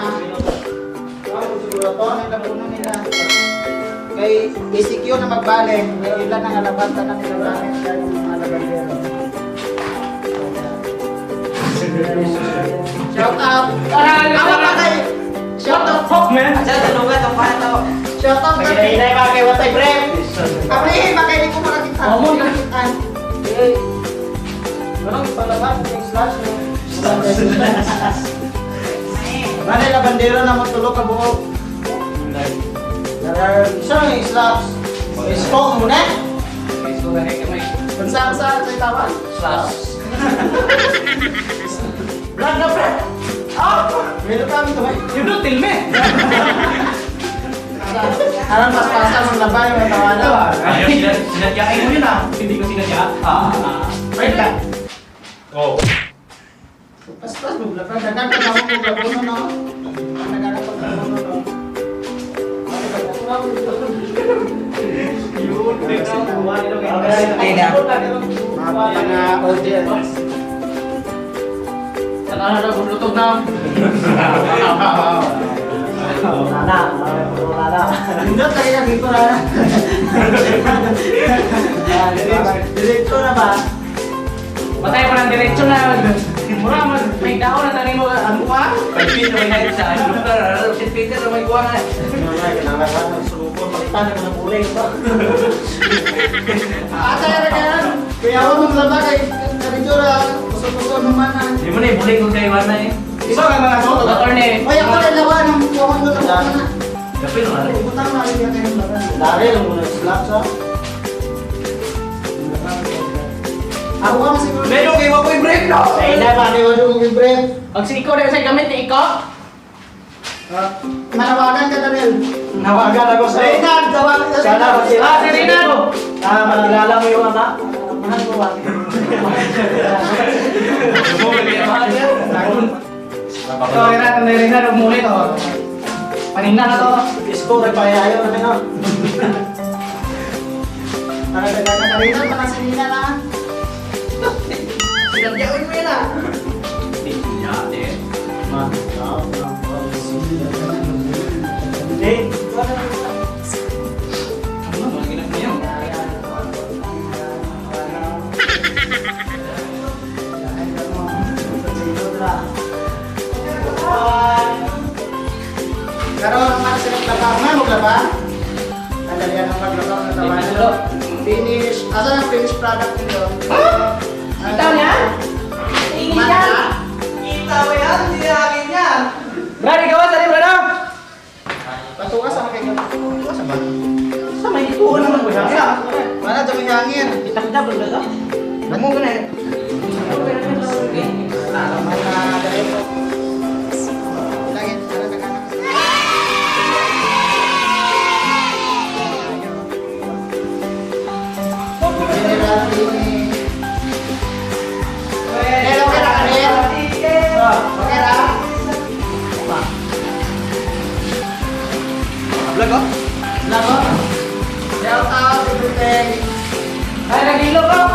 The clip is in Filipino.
na. Siguro to, ang labunan nila. Kay ECQ na magbalik, ilan ang alabanta na nila gamit kaya yung mga labandero. Shout out! Ako pa kay... Shout out! Fuck, man! Shout out kay... Hinay ba kay Watay Brem? Abrihin ba kayo hindi ko makakita? Oo, mo na. Okay. Walang palabas, yung slash mo. Manay labandero na matulog ka buhok. Isa yung slash. Isko mo na? Bansa sa tawag? Slash. Vlog na pre! Oh! Meron kami ito You don't tell me! Alam pas-pasan ng labay yung tawanan. Sinadyain mo yun ah. Hindi ko sinadya. Wait lang. Oh. Pas-pas mo, labay. Dagan ka naman kung labuno no? Dagan ka pag-labuno no? Mga mga audience. Saan na naglutog na? Pindot lagi ka dito na. Diretso na ba? Matay pa ng diretsyo na. Mura, may dao na tanin mo. Ano ka? Pag-pin na may natin sa ano. Si Peter na may kuha na. Kinangalan ng sulupon. Palitan na ng buling ba? Kaya yan. Kaya ako nung laba kay Diretso na. Kusog-kusog naman na. Hindi mo na ibuli kung sa iwan na eh. Isa ka mga ito. Motor na eh. Oy, ako rin lawa ng buwan ko na. Gapin mo na. Ibutang na rin yan kayo laban. Dari lang muna slap sa. Ako ka masiguro. Medyo kayo ako yung break no? Ay na, pati ko yung break. Pag si Iko na sa gamit ni Iko. Manawagan ka na rin. Nawagan ako sa Reynard, tawagan ka Sana ba sila? Si Reynard! Makilala mo yung anak? Mahal mo ba? Ito, Reynard, Reynard, umulit o. Panina na to. Isko, nagpayayaw na rin. Nakadagan na rin na, makasinina na. Sinagyawan mo yun ah. Hindi niya, eh. Ano, mga ginag mo yun? Pero naman sila maglaba, maglaba. Nadalian ang maglaba ng tawanan. Finish. Asan ang finished product nyo? Kita niya? Ingin Mana? yan! Kita mo yan? Hindi akin yan! Brad, ikaw sa libro na! Patuwa sa mga kaibigan. Sa ba? Sa may ituon naman ko siya. Mana dyan yung hangin? Kita-kita ba ito? Namo ka na eh. Alaman na dali po. Lagi, para nagkanak. General ini. Hello, okay na kanil? Okay na? Vlog ko? Lago? Shout out, everything. Ay, nagilo ko!